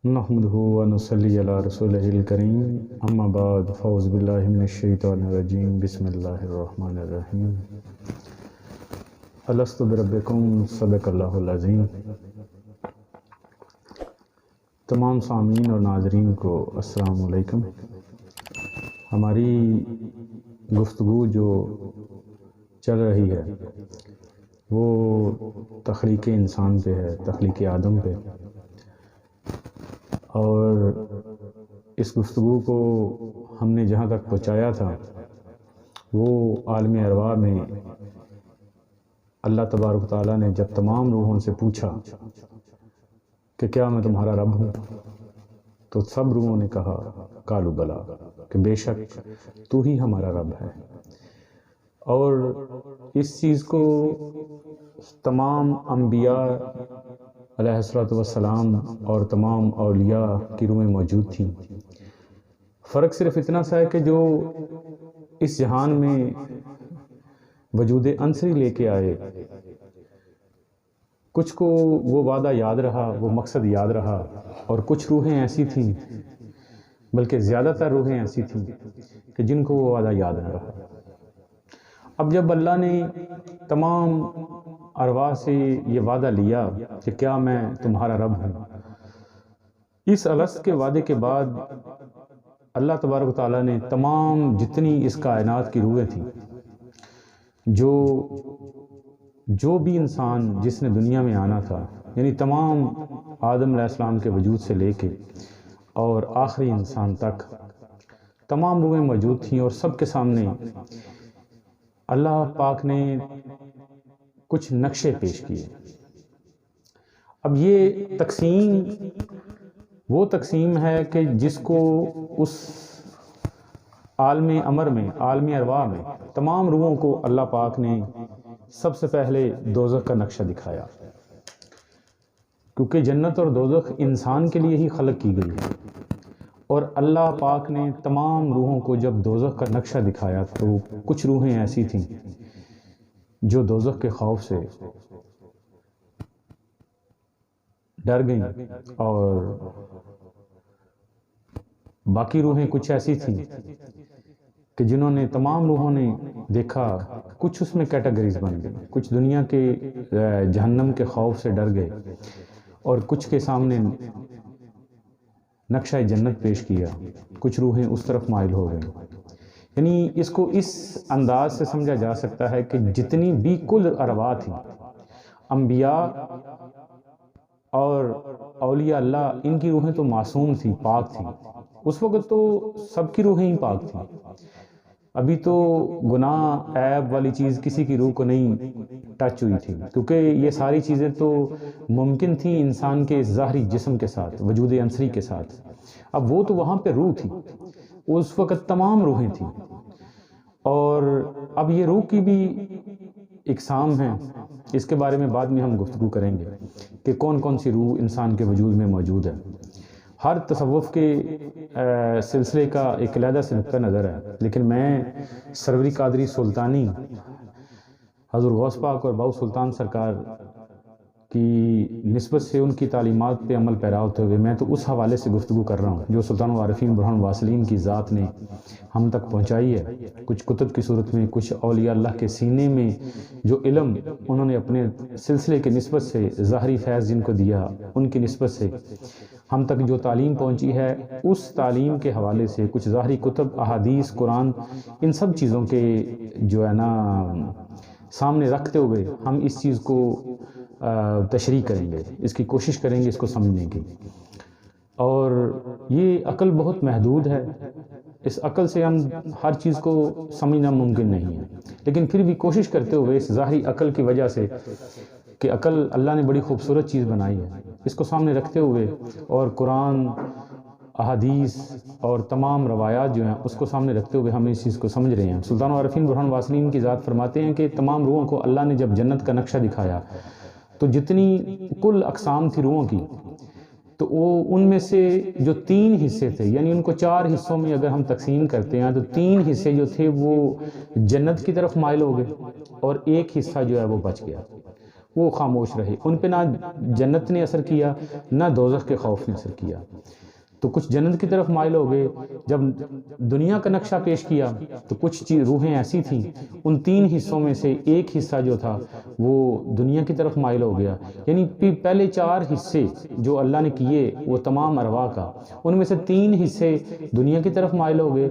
نحمده ونصلي على رسوله الكريم اما بعد فاعوذ بالله من الشیطان الرجیم بسم اللہ الرحمن الرحیم الست بربکم صدق اللہ العظیم۔ تمام سامعین اور ناظرین کو السلام علیکم۔ ہماری گفتگو جو چل رہی ہے وہ تخلیق انسان پہ ہے، تخلیق آدم پہ، اور اس گفتگو کو ہم نے جہاں تک پہنچایا تھا وہ عالم ارواح میں اللہ تبارک و تعالیٰ نے جب تمام روحوں سے پوچھا کہ کیا میں تمہارا رب ہوں، تو سب روحوں نے کہا قالوا بلا، کہ بے شک تو ہی ہمارا رب ہے۔ اور اس چیز کو تمام انبیاء علیہ السلام اور تمام اولیاء کی روحیں موجود تھیں۔ فرق صرف اتنا سا ہے کہ جو اس جہان میں وجود عنصری لے کے آئے، کچھ کو وہ وعدہ یاد رہا، وہ مقصد یاد رہا، اور کچھ روحیں ایسی تھیں، بلکہ زیادہ تر روحیں ایسی تھیں کہ جن کو وہ وعدہ یاد نہ رہا۔ اب جب اللہ نے تمام ارواح سے یہ وعدہ لیا کہ کیا میں تمہارا رب ہوں، اس الست کے وعدے کے بعد اللہ تبارک و تعالیٰ نے تمام جتنی اس کائنات کی روحیں تھیں، جو بھی انسان جس نے دنیا میں آنا تھا، یعنی تمام آدم علیہ السلام کے وجود سے لے کے اور آخری انسان تک تمام روحیں موجود تھیں، اور سب کے سامنے اللہ پاک نے کچھ نقشے پیش کیے۔ اب یہ تقسیم وہ تقسیم ہے کہ جس کو اس عالم امر میں، عالم ارواح میں تمام روحوں کو اللہ پاک نے سب سے پہلے دوزخ کا نقشہ دکھایا، کیونکہ جنت اور دوزخ انسان کے لیے ہی خلق کی گئی ہے۔ اور اللہ پاک نے تمام روحوں کو جب دوزخ کا نقشہ دکھایا تو کچھ روحیں ایسی تھیں جو دوزخ کے خوف سے ڈر گئیں، اور باقی روحیں کچھ ایسی تھیں کہ جنہوں نے تمام روحوں نے دیکھا، کچھ اس میں کیٹیگریز بن گئی، کچھ دنیا کے جہنم کے خوف سے ڈر گئے، اور کچھ کے سامنے نقشہ جنت پیش کیا، کچھ روحیں اس طرف مائل ہو گئیں۔ یعنی اس کو اس انداز سے سمجھا جا سکتا ہے کہ جتنی بھی کل ارواح تھیں، انبیاء اور اولیاء اللہ، ان کی روحیں تو معصوم تھیں، پاک تھیں۔ اس وقت تو سب کی روحیں ہی پاک تھیں، ابھی تو گناہ عیب والی چیز کسی کی روح کو نہیں ٹچ ہوئی تھی، کیونکہ یہ ساری چیزیں تو ممکن تھیں انسان کے ظاہری جسم کے ساتھ، وجود عنصری کے ساتھ۔ اب وہ تو وہاں پہ روح تھی، اس وقت تمام روحیں تھیں، اور اب یہ روح کی بھی اقسام ہیں، اس کے بارے میں بعد میں ہم گفتگو کریں گے کہ کون کون سی روح انسان کے وجود میں موجود ہے۔ ہر تصوف کے سلسلے کا ایک علیحدہ سے نقطہ نظر ہے، لیکن میں سروری قادری سلطانی، حضور غوث پاک اور باؤ سلطان سرکار کی نسبت سے ان کی تعلیمات پہ عمل پیرا ہوتے ہوئے میں تو اس حوالے سے گفتگو کر رہا ہوں جو سلطان العارفین برہان واصلین کی ذات نے ہم تک پہنچائی ہے، کچھ کتب کی صورت میں، کچھ اولیاء اللہ کے سینے میں جو علم انہوں نے اپنے سلسلے کی نسبت سے، ظاہری فیض جن کو دیا ان کی نسبت سے ہم تک جو تعلیم پہنچی ہے، اس تعلیم کے حوالے سے کچھ ظاہری کتب، احادیث، قرآن، ان سب چیزوں کے جو ہے نا سامنے رکھتے ہوئے ہم اس چیز کو تشریح کریں گے، اس کی کوشش کریں گے اس کو سمجھنے کی۔ اور یہ عقل بہت محدود ہے، اس عقل سے ہم ہر چیز کو سمجھنا ممکن نہیں ہے، لیکن پھر بھی کوشش کرتے ہوئے اس ظاہری عقل کی وجہ سے، کہ عقل اللہ نے بڑی خوبصورت چیز بنائی ہے، اس کو سامنے رکھتے ہوئے اور قرآن، احادیث اور تمام روایات جو ہیں اس کو سامنے رکھتے ہوئے ہم اس چیز کو سمجھ رہے ہیں۔ سلطان العارفین برہان واصلین کی ذات فرماتے ہیں کہ تمام روحوں کو اللہ نے جب جنت کا نقشہ دکھایا تو جتنی کل اقسام تھی روحوں کی، تو وہ ان میں سے جو 3 حصے تھے، یعنی ان کو 4 حصوں میں اگر ہم تقسیم کرتے ہیں تو 3 حصے جو تھے وہ جنت کی طرف مائل ہو گئے، اور ایک حصہ جو ہے وہ بچ گیا۔ وہ خاموش رہے، ان پہ نہ جنت نے اثر کیا نہ دوزخ کے خوف نے اثر کیا۔ تو کچھ جنت کی طرف مائل ہو گئے۔ جب دنیا کا نقشہ پیش کیا تو کچھ روحیں ایسی تھیں، ان 3 حصوں میں سے ایک حصہ جو تھا وہ دنیا کی طرف مائل ہو گیا، یعنی پہلے 4 حصے جو اللہ نے کیے وہ تمام ارواح کا، ان میں سے 3 حصے دنیا کی طرف مائل ہو گئے،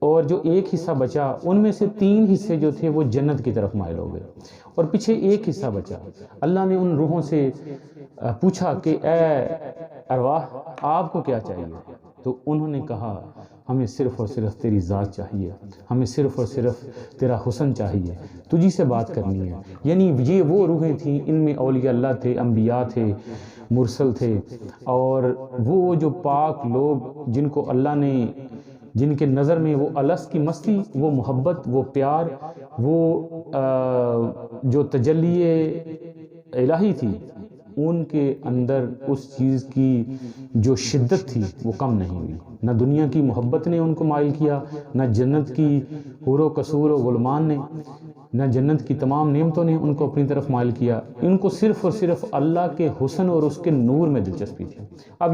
اور جو ایک حصہ بچا ان میں سے 3 حصے جو تھے وہ جنت کی طرف مائل ہو گئے، اور پیچھے ایک حصہ بچا۔ اللہ نے ان روحوں سے پوچھا کہ اے ارواح آپ کو کیا چاہیے؟ تو انہوں نے کہا ہمیں صرف اور صرف تیری ذات چاہیے، ہمیں صرف اور صرف تیرا حسن چاہیے، تجھی سے بات کرنی ہے۔ یعنی یہ وہ روحیں تھیں، ان میں اولیاء اللہ تھے، انبیاء تھے، مرسل تھے، اور وہ جو پاک لوگ جن کو اللہ نے، جن کے نظر میں وہ الست کی مستی، وہ محبت، وہ پیار، وہ جو تجلی الہی تھی، ان کے اندر اس چیز کی جو شدت تھی وہ کم نہیں ہوئی۔ نہ دنیا کی محبت نے ان کو مائل کیا، نہ جنت کی حور و قصور و غلمان نے، نہ جنت کی تمام نعمتوں نے ان کو اپنی طرف مائل کیا۔ ان کو صرف اور صرف اللہ کے حسن اور اس کے نور میں دلچسپی تھی۔ اب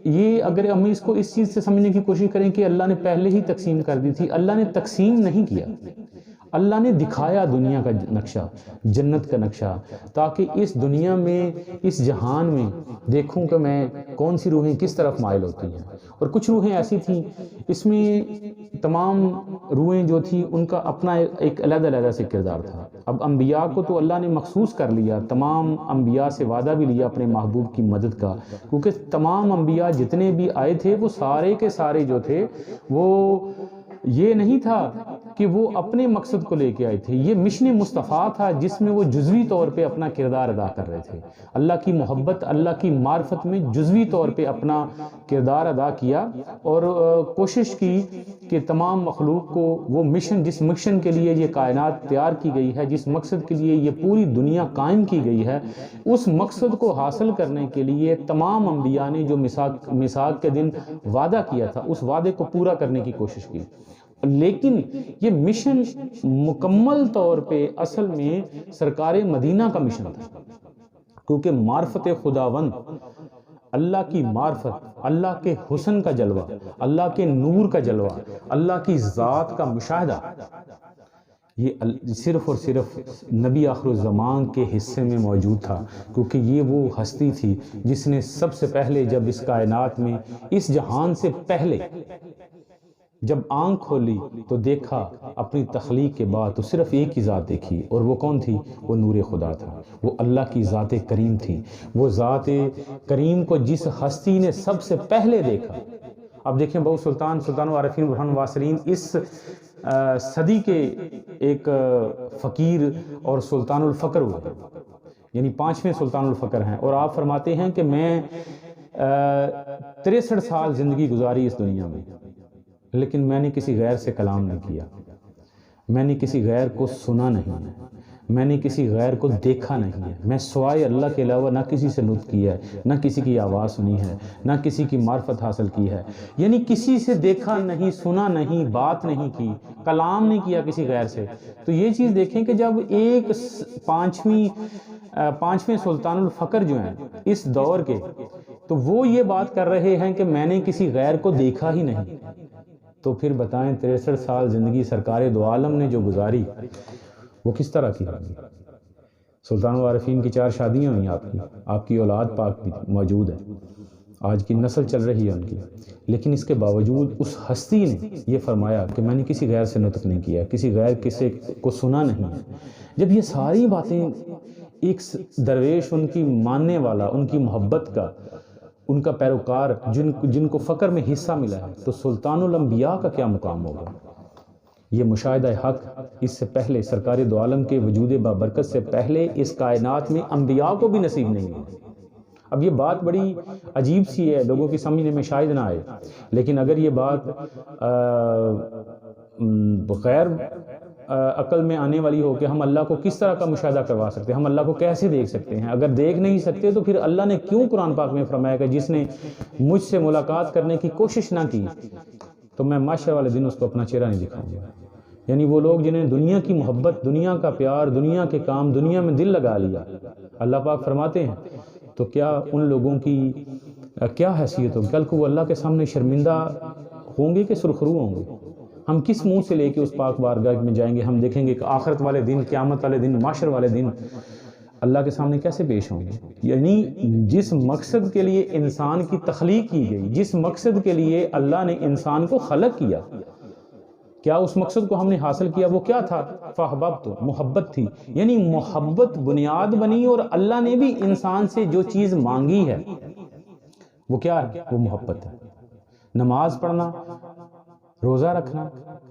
یہ اگر ہم اس کو اس چیز سے سمجھنے کی کوشش کریں کہ اللہ نے پہلے ہی تقسیم کر دی تھی، اللہ نے تقسیم نہیں کیا، اللہ نے دکھایا دنیا کا نقشہ، جنت کا نقشہ، تاکہ اس دنیا میں، اس جہان میں دیکھوں کہ میں کون سی روحیں کس طرف مائل ہوتی ہیں۔ اور کچھ روحیں ایسی تھیں، اس میں تمام روحیں جو تھیں ان کا اپنا ایک علیحدہ سے کردار تھا۔ اب انبیاء کو تو اللہ نے مخصوص کر لیا، تمام انبیاء سے وعدہ بھی لیا اپنے محبوب کی مدد کا، کیونکہ تمام انبیاء جتنے بھی آئے تھے وہ سارے کے سارے جو تھے وہ یہ نہیں تھا کہ وہ اپنے مقصد کو لے کے آئے تھے، یہ مشن مصطفیٰ تھا جس میں وہ جزوی طور پہ اپنا کردار ادا کر رہے تھے۔ اللہ کی محبت، اللہ کی معرفت میں جزوی طور پہ اپنا کردار ادا کیا، اور کوشش کی کہ تمام مخلوق کو وہ مشن، جس مشن کے لیے یہ کائنات تیار کی گئی ہے، جس مقصد کے لیے یہ پوری دنیا قائم کی گئی ہے، اس مقصد کو حاصل کرنے کے لیے تمام انبیاء نے جو میثاق کے دن وعدہ کیا تھا اس وعدے کو پورا کرنے کی کوشش کی۔ لیکن یہ مشن مکمل طور پہ اصل میں سرکار مدینہ کا مشن تھا، کیونکہ معرفت خداوند، اللہ کی معرفت، اللہ کے حسن کا جلوہ، اللہ کے نور کا جلوہ، اللہ کی ذات کا مشاہدہ، یہ صرف اور صرف نبی آخر الزمان کے حصے میں موجود تھا، کیونکہ یہ وہ ہستی تھی جس نے سب سے پہلے، جب اس کائنات میں، اس جہان سے پہلے جب آنکھ کھولی تو دیکھا اپنی تخلیق کے بعد تو صرف ایک ہی ذات دیکھی، اور وہ کون تھی؟ وہ نور خدا تھا، وہ اللہ کی ذات کریم تھی۔ وہ ذات کریم کو جس ہستی نے سب سے پہلے دیکھا، اب دیکھیں بہو سلطان العارفین برہان واصلین اس صدی کے ایک فقیر اور سلطان الفقر ہوئے، یعنی 5ویں سلطان الفقر ہیں، اور آپ فرماتے ہیں کہ میں 63 سال زندگی گزاری اس دنیا میں، لیکن میں نے کسی غیر سے کلام نہیں کیا، میں نے کسی غیر کو سنا نہیں ہے، میں نے کسی غیر کو دیکھا نہیں ہے، میں سوائے اللہ کے علاوہ نہ کسی سے نطق کیا ہے، نہ کسی کی آواز سنی ہے، نہ کسی کی معرفت حاصل کی ہے، یعنی کسی سے دیکھا نہیں، سنا نہیں، بات نہیں کی، کلام نہیں کیا کسی غیر سے۔ تو یہ چیز دیکھیں کہ جب ایک 5ویں سلطان الفقر جو ہیں اس دور کے، تو وہ یہ بات کر رہے ہیں کہ میں نے کسی غیر کو دیکھا ہی نہیں، تو پھر بتائیں 63 سال زندگی سرکار دو عالم نے جو گزاری وہ کس طرح کی ہوگی؟ سلطان العارفین کی 4 شادیاں ہوئیں، آپ کی اولاد پاک بھی موجود ہے، آج کی نسل چل رہی ہے ان کی، لیکن اس کے باوجود اس ہستی نے یہ فرمایا کہ میں نے کسی غیر سے نطق نہیں کیا، کسی غیر کسی کو سنا نہیں ہے۔ جب یہ ساری باتیں ایک درویش، ان کی ماننے والا، ان کی محبت کا، ان کا پیروکار، جن کو فقر میں حصہ ملا ہے، تو سلطان الانبیاء کا کیا مقام ہوگا؟ یہ مشاہدہ حق اس سے پہلے، سرکار دو عالم کے وجود بابرکت سے پہلے اس کائنات میں انبیاء کو بھی نصیب نہیں ہوئی۔ اب یہ بات بڑی عجیب سی ہے، لوگوں کی سمجھنے میں شاید نہ آئے، لیکن اگر یہ بات بغیر عقل میں آنے والی ہو کہ ہم اللہ کو کس طرح کا مشاہدہ کروا سکتے ہیں، ہم اللہ کو کیسے دیکھ سکتے ہیں، اگر دیکھ نہیں سکتے تو پھر اللہ نے کیوں قرآن پاک میں فرمایا کہ جس نے مجھ سے ملاقات کرنے کی کوشش نہ کی تو میں معاشرے والے دن اس کو اپنا چہرہ نہیں دکھاؤں گا، یعنی وہ لوگ جنہیں دنیا کی محبت، دنیا کا پیار، دنیا کے کام، دنیا میں دل لگا لیا، اللہ پاک فرماتے ہیں تو کیا ان لوگوں کی کیا حیثیت ہوگی؟ کل کو وہ اللہ کے سامنے شرمندہ ہوں گے کہ سرخرو ہوں گے؟ ہم کس منہ سے لے کے اس پاک بارگاہ میں جائیں گے؟ ہم دیکھیں گے کہ آخرت والے دن، قیامت والے دن، معاشر والے دن اللہ کے سامنے کیسے پیش ہوں گے؟ یعنی جس مقصد کے لیے انسان کی تخلیق کی گئی، جس مقصد کے لیے اللہ نے انسان کو خلق کیا، کیا اس مقصد کو ہم نے حاصل کیا؟ وہ کیا تھا؟ فَأَحْبَبْتُ، محبت تھی، یعنی محبت بنیاد بنی، اور اللہ نے بھی انسان سے جو چیز مانگی ہے وہ کیا ہے؟ وہ محبت ہے۔ نماز پڑھنا، روزہ رکھنا،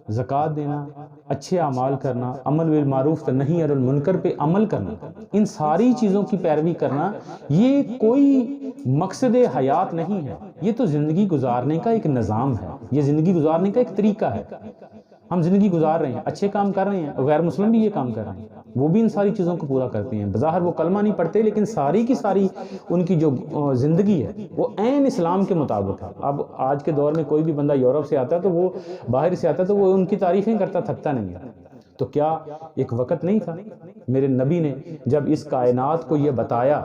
زکوٰۃ دینا، اچھے اعمال کرنا، امر بالمعروف نہی عن المنکر پہ عمل کرنا، ان ساری چیزوں کی پیروی کرنا، یہ کوئی مقصد حیات نہیں ہے، یہ تو زندگی گزارنے کا ایک نظام ہے، یہ زندگی گزارنے کا ایک طریقہ ہے۔ ہم زندگی گزار رہے ہیں، اچھے کام کر رہے ہیں، غیر مسلم بھی یہ کام کر رہے ہیں، وہ بھی ان ساری چیزوں کو پورا کرتے ہیں، بظاہر وہ کلمہ نہیں پڑھتے لیکن ساری کی ساری ان کی جو زندگی ہے وہ عین اسلام کے مطابق ہے۔ اب آج کے دور میں کوئی بھی بندہ یورپ سے آتا ہے تو وہ باہر سے آتا ہے تو وہ ان کی تعریفیں کرتا تھکتا نہیں ہے۔ تو کیا ایک وقت نہیں تھا میرے نبی نے جب اس کائنات کو یہ بتایا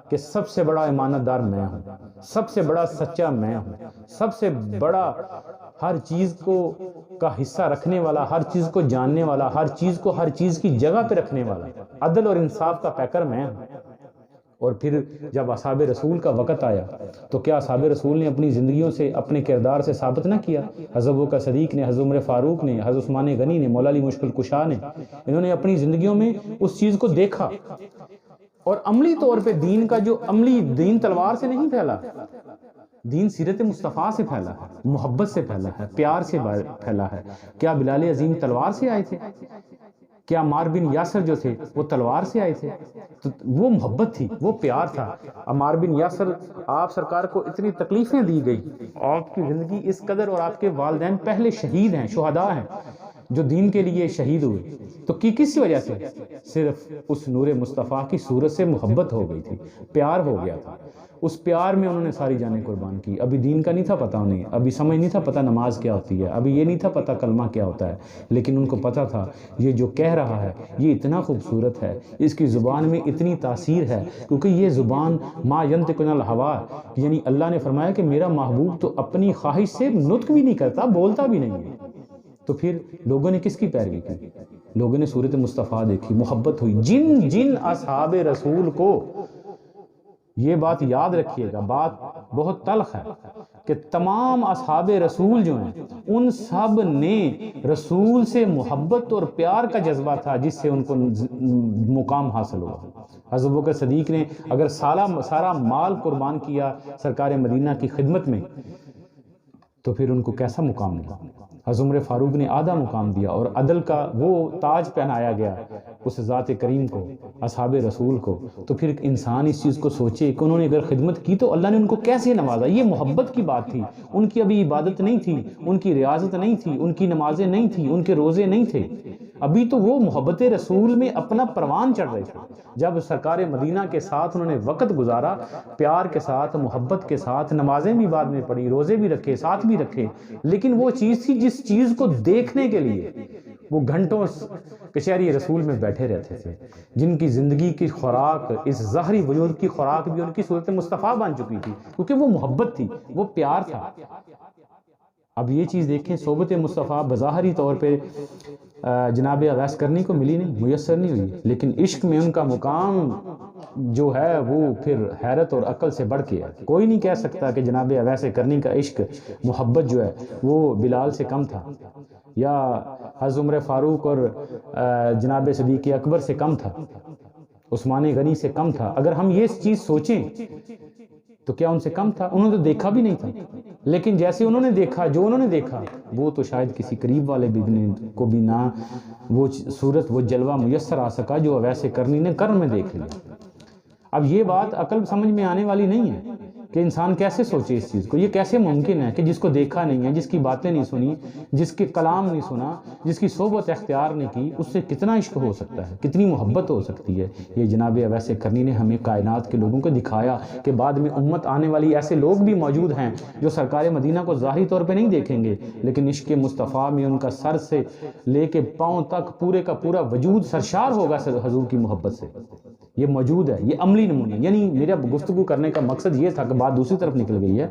کہ سب سے بڑا امانت دار میں ہوں، سب سے بڑا سچا میں ہوں، سب سے بڑا ہر چیز کو کا حصہ رکھنے والا، ہر چیز کو جاننے والا، ہر چیز کو ہر چیز کی جگہ پہ رکھنے والا، عدل اور انصاف کا پیکر میں ہوں؟ اور پھر جب اصحاب رسول کا وقت آیا تو کیا اصحاب رسول نے اپنی زندگیوں سے، اپنے کردار سے ثابت نہ کیا؟ حضرت ابوبکر صدیق نے، حضرت عمر فاروق نے، حضرت عثمان غنی نے، مولا علی مشکل کشا نے، انہوں نے اپنی زندگیوں میں اس چیز کو دیکھا، اور عملی طور پہ دین کا جو عملی دین تلوار سے نہیں پھیلا، دین سیرت مصطفیٰ سے پھیلا ہے، محبت سے پھیلا ہے، پیار سے پھیلا ہے۔ کیا بلال عظیم تلوار سے آئے تھے؟ کیا عمار بن یاسر جو تھے وہ تلوار سے آئے تھے؟ تو وہ محبت تھی، وہ پیار تھا۔ عمار بن یاسر، آپ سرکار کو اتنی تکلیفیں دی گئی، آپ کی زندگی اس قدر، اور آپ کے والدین پہلے شہید ہیں، شہداء ہیں جو دین کے لیے شہید ہوئے، تو کس وجہ سے؟ صرف اس نور مصطفیٰ کی صورت سے محبت ہو گئی تھی، پیار ہو گیا تھا، اس پیار میں انہوں نے ساری جانیں قربان کی۔ ابھی دین کا نہیں تھا پتہ انہیں، ابھی سمجھ نہیں تھا پتہ نماز کیا ہوتی ہے، ابھی یہ نہیں تھا پتہ کلمہ کیا ہوتا ہے، لیکن ان کو پتہ تھا یہ جو کہہ رہا ہے یہ اتنا خوبصورت ہے، اس کی زبان میں اتنی تاثیر ہے، کیونکہ یہ زبان ما ینطق عن الہوا، یعنی اللہ نے فرمایا کہ میرا محبوب تو اپنی خواہش سے نطق بھی نہیں کرتا، بولتا بھی نہیں ہے۔ تو پھر لوگوں نے کس کی پیروی کی؟ لوگوں نے صورت مصطفیٰ دیکھی، محبت ہوئی۔ جن اصحاب رسول کو، یہ بات یاد رکھیے گا، بات بہت تلخ ہے کہ تمام اصحاب رسول جو ہیں ان سب نے رسول سے محبت اور پیار کا جذبہ تھا جس سے ان کو مقام حاصل ہوا۔ حضرت ابوبکر صدیق نے اگر سارا مال قربان کیا سرکار مدینہ کی خدمت میں تو پھر ان کو کیسا مقام ملا؟ حضرت عمر فاروق نے آدھا مقام دیا، اور عدل کا وہ تاج پہنایا گیا اس ذات کریم کو، اصحاب رسول کو۔ تو پھر انسان اس چیز کو سوچے کہ انہوں نے اگر خدمت کی تو اللہ نے ان کو کیسے نوازا۔ یہ محبت کی بات تھی، ان کی ابھی عبادت نہیں تھی، ان کی ریاضت نہیں تھی، ان کی نمازیں نہیں تھیں، ان کے روزے نہیں تھے، ابھی تو وہ محبت رسول میں اپنا پروان چڑھ رہے تھے۔ جب سرکار مدینہ کے ساتھ انہوں نے وقت گزارا، پیار کے ساتھ، محبت کے ساتھ، نمازیں بھی بعد میں پڑھی، روزے بھی رکھے، ساتھ بھی رکھے، لیکن وہ چیز تھی جس چیز کو دیکھنے کے لیے وہ گھنٹوں کچہری رسول میں بیٹھے رہتے تھے، جن کی زندگی کی خوراک، اس ظاہری وجود کی خوراک بھی ان کی صورت مصطفیٰ بن چکی تھی، کیونکہ وہ محبت تھی، وہ پیار تھا۔ اب یہ چیز دیکھیں، صحبت مصطفیٰ بظاہری طور پہ جناب اویس کرنے کو ملی نہیں، میسر نہیں ہوئی، لیکن عشق میں ان کا مقام جو ہے وہ پھر حیرت اور عقل سے بڑھ کے ہے۔ کوئی نہیں کہہ سکتا کہ جناب اویس کرنی کا عشق، محبت جو ہے وہ بلال سے کم تھا، یا حضرت عمر فاروق اور جناب صدیق اکبر سے کم تھا، عثمان غنی سے کم تھا۔ اگر ہم یہ چیز سوچیں تو کیا ان سے کم تھا؟ انہوں نے تو دیکھا بھی نہیں تھا، لیکن جیسے انہوں نے دیکھا، جو انہوں نے دیکھا، وہ تو شاید کسی قریب والے کو بھی نہ وہ صورت، وہ جلوہ میسر آ سکا جو اویس کرنی نے کرن میں دیکھ لیا۔ اب یہ بات عقل سمجھ میں آنے والی نہیں ہے، کہ انسان کیسے سوچے اس چیز کو. یہ کیسے ممکن ہے کہ جس کو دیکھا نہیں ہے، جس کی باتیں نہیں سنی، جس کے کلام نہیں سنا، جس کی صحبت اختیار نہیں کی، اس سے کتنا عشق ہو سکتا ہے، کتنی محبت ہو سکتی ہے. یہ جناب اویس کرنی نے ہمیں کائنات کے لوگوں کو دکھایا کہ بعد میں امت آنے والی ایسے لوگ بھی موجود ہیں جو سرکار مدینہ کو ظاہری طور پہ نہیں دیکھیں گے، لیکن عشق مصطفیٰ میں ان کا سر سے لے کے پاؤں تک پورے کا پورا وجود سرشار ہوگا حضور کی محبت سے. یہ موجود ہے، یہ عملی نمونہ. یعنی میرا گفتگو کرنے کا مقصد یہ تھا کہ بات دوسری طرف نکل گئی ہے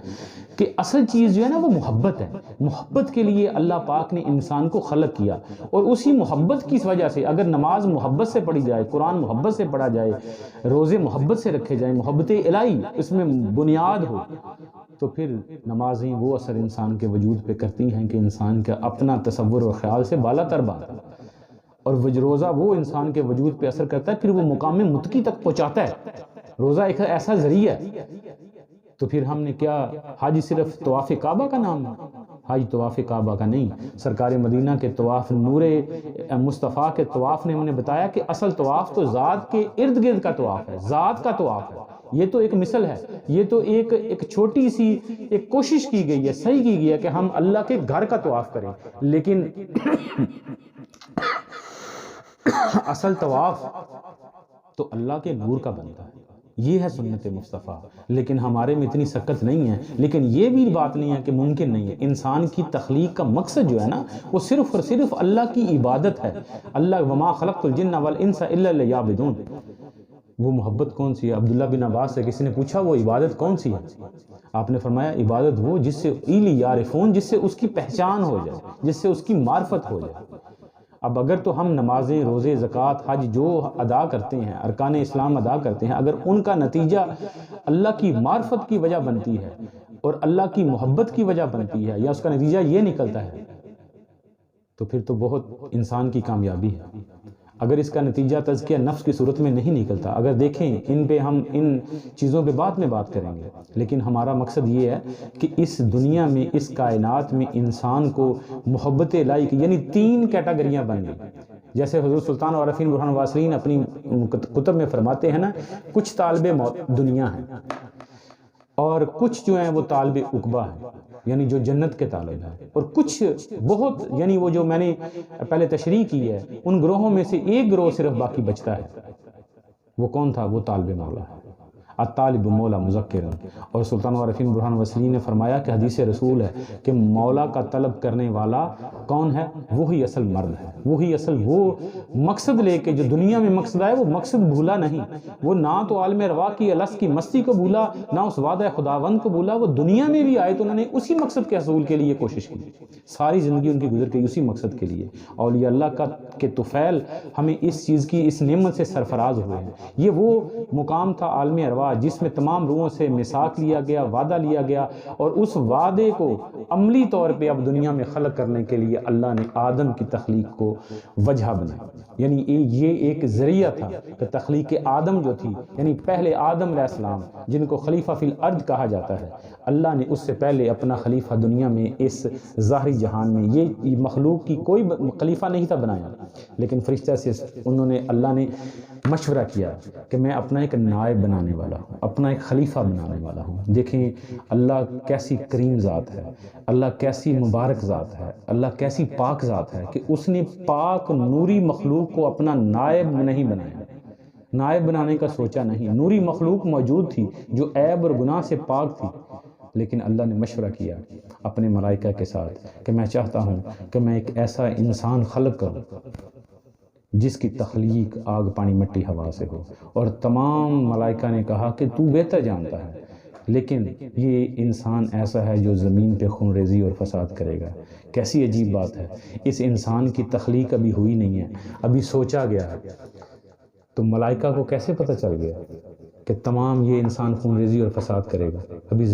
کہ اصل چیز جو ہے نا وہ محبت ہے. محبت کے لیے اللہ پاک نے انسان کو خلق کیا، اور اسی محبت کی وجہ سے اگر نماز محبت سے پڑھی جائے، قرآن محبت سے پڑھا جائے، روزے محبت سے رکھے جائیں، محبت الہی اس میں بنیاد ہو، تو پھر نمازیں وہ اثر انسان کے وجود پہ کرتی ہیں کہ انسان کا اپنا تصور اور خیال سے بالا تر بات ہے. اور روزہ وہ انسان کے وجود پہ اثر کرتا ہے، پھر وہ مقام متقی تک پہنچاتا ہے. روزہ ایک ایسا ذریعہ ہے. تو پھر ہم نے کیا حج صرف طواف کعبہ کا نام ہے؟ حج طواف کعبہ کا نہیں. سرکار مدینہ کے طواف، نور مصطفیٰ کے طواف نے ہم نے بتایا کہ اصل طواف تو ذات کے ارد گرد کا طواف ہے، ذات کا طواف ہے. یہ تو ایک مثل ہے، یہ تو ایک چھوٹی سی ایک کوشش کی گئی ہے، صحیح کی گئی ہے کہ ہم اللہ کے گھر کا طواف کریں، لیکن اصل طواف تو اللہ کے نور کا بنتا ہے. یہ ہے سنت مصطفیٰ. لیکن ہمارے میں اتنی سکت نہیں ہے. لیکن یہ بھی بات نہیں ہے کہ ممکن نہیں ہے. انسان کی تخلیق کا مقصد جو ہے نا وہ صرف اور صرف اللہ کی عبادت ہے. اللہ وما خلقت الجن والانس الا لیعبدون. وہ محبت کون سی ہے؟ عبداللہ بن عباس سے کسی نے پوچھا وہ عبادت کون سی ہے؟ آپ نے فرمایا عبادت وہ جس سے ایلی یعرفون، جس سے اس کی پہچان ہو جائے، جس سے اس کی معرفت ہو جائے. اب اگر تو ہم نمازیں، روزے، زکوٰۃ، حج جو ادا کرتے ہیں، ارکان اسلام ادا کرتے ہیں، اگر ان کا نتیجہ اللہ کی معرفت کی وجہ بنتی ہے اور اللہ کی محبت کی وجہ بنتی ہے، یا اس کا نتیجہ یہ نکلتا ہے، تو پھر تو بہت انسان کی کامیابی ہے. اگر اس کا نتیجہ تزکیہ نفس کی صورت میں نہیں نکلتا، اگر دیکھیں ان پہ ہم ان چیزوں پہ بعد میں بات کریں گے، لیکن ہمارا مقصد یہ ہے کہ اس دنیا میں، اس کائنات میں انسان کو محبت الہی کی یعنی 3 کیٹیگریاں بن گئی. جیسے حضور سلطان عارفین برہان واصلین اپنی کتب میں فرماتے ہیں نا، کچھ طالب دنیا ہیں اور کچھ جو ہیں وہ طالب عقبہ ہیں، یعنی جو جنت کے طالب ہیں، اور کچھ بہت یعنی وہ جو میں نے پہلے تشریح کی ہے ان گروہوں میں سے ایک گروہ صرف باقی بچتا ہے. وہ کون تھا؟ وہ طالب مولا ہے. الطالب مولا مذکر. اور سلطان عارفین برہان واصلین نے فرمایا کہ حدیث رسول ہے کہ مولا کا طلب کرنے والا کون ہے؟ وہی اصل مرد ہے، وہی اصل وہ مقصد لے کے جو دنیا میں مقصد آئے وہ مقصد بھولا نہیں. وہ نہ تو عالم روا کی الست کی مستی کو بھولا، نہ اس وعدہ خداوند کو بھولا. وہ دنیا میں بھی آئے تو انہوں نے اسی مقصد کے حصول کے لیے کوشش کی. ساری زندگی ان کی گزر گئی اسی مقصد کے لیے. اولیاء اللہ کا کے طفیل ہمیں اس چیز کی، اس نعمت سے سرفراز ہوئے ہیں. یہ وہ مقام تھا عالم ارواح جس میں تمام روحوں سے میثاق لیا گیا، وعدہ لیا گیا، اور اس وعدے کو عملی طور پہ اب دنیا میں خلق کرنے کے لیے اللہ نے آدم کی تخلیق کو وجہ بنایا. یعنی یہ ایک ذریعہ تھا کہ تخلیق آدم جو تھی، یعنی پہلے آدم علیہ السلام جن کو خلیفہ فی الارض کہا جاتا ہے، اللہ نے اس سے پہلے اپنا خلیفہ دنیا میں اس ظاہری جہان میں، یہ مخلوق کی کوئی خلیفہ نہیں تھا بنایا، لیکن فرشتہ سے انہوں نے، اللہ نے مشورہ کیا کہ میں اپنا ایک نائب بنانے والا ہوں، اپنا ایک خلیفہ بنانے والا ہوں. دیکھیں اللہ کیسی کریم ذات ہے، اللہ کیسی مبارک ذات ہے، اللہ کیسی پاک ذات ہے کہ اس نے پاک نوری مخلوق کو اپنا نائب نہیں بنایا. نائب بنانے کا سوچا نہیں. نوری مخلوق موجود تھی جو عیب اور گناہ سے پاک تھی، لیکن اللہ نے مشورہ کیا اپنے ملائکہ کے ساتھ کہ میں چاہتا ہوں کہ میں ایک ایسا انسان خلق کروں جس کی تخلیق آگ پانی مٹی ہوا سے ہو. اور تمام ملائکہ نے کہا کہ تو بہتر جانتا ہے، لیکن یہ انسان ایسا ہے جو زمین پہ خون ریزی اور فساد کرے گا. کیسی عجیب بات ہے، اس انسان کی تخلیق ابھی ہوئی نہیں ہے، ابھی سوچا گیا ہے. تو ملائکہ کو کیسے پتہ چل گیا کہ تمام یہ انسان خون ریزی اور فساد کرے گا؟ ابھی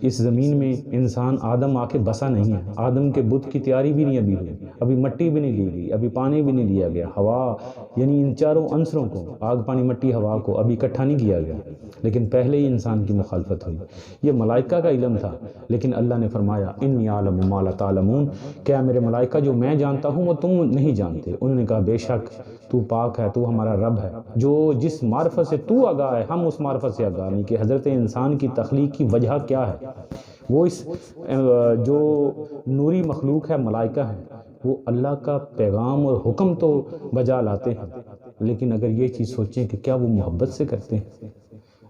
اس زمین میں انسان آدم آ کے بسا نہیں ہے. آدم کے بت کی تیاری بھی نہیں ابھی ہوئی، ابھی مٹی بھی نہیں لی گئی، ابھی پانی بھی نہیں لیا گیا. ہوا یعنی ان چاروں عنصروں کو، آگ پانی مٹی ہوا کو ابھی اکٹھا نہیں کیا گیا، لیکن پہلے ہی انسان کی مخالفت ہوئی. یہ ملائکہ کا علم تھا، لیکن اللہ نے فرمایا انی اعلم ما لا تعلمون، کیا میرے ملائکہ جو میں جانتا ہوں وہ تم نہیں جانتے. انہوں نے کہا بے شک تو پاک ہے، تو ہمارا رب ہے، جو جس معرفت سے تو آگاہ ہے ہم ہم اس معرفت سے آگاہ نہیں کہ حضرت انسان کی تخلیق کی وجہ کیا ہے. وہ اس جو نوری مخلوق ہے ملائکہ ہیں، وہ اللہ کا پیغام اور حکم تو بجا لاتے ہیں، لیکن اگر یہ چیز سوچیں کہ کیا وہ محبت سے کرتے ہیں؟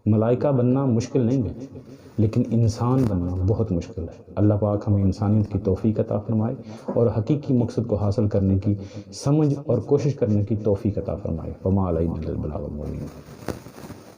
ملائکہ بننا مشکل نہیں ہے، لیکن انسان بننا بہت مشکل ہے. اللہ پاک ہمیں انسانیت کی توفیق عطا فرمائے اور حقیقی مقصد کو حاصل کرنے کی سمجھ اور کوشش کرنے کی توفیق عطا فرمائے. وما علینا الا البلاغ المبین.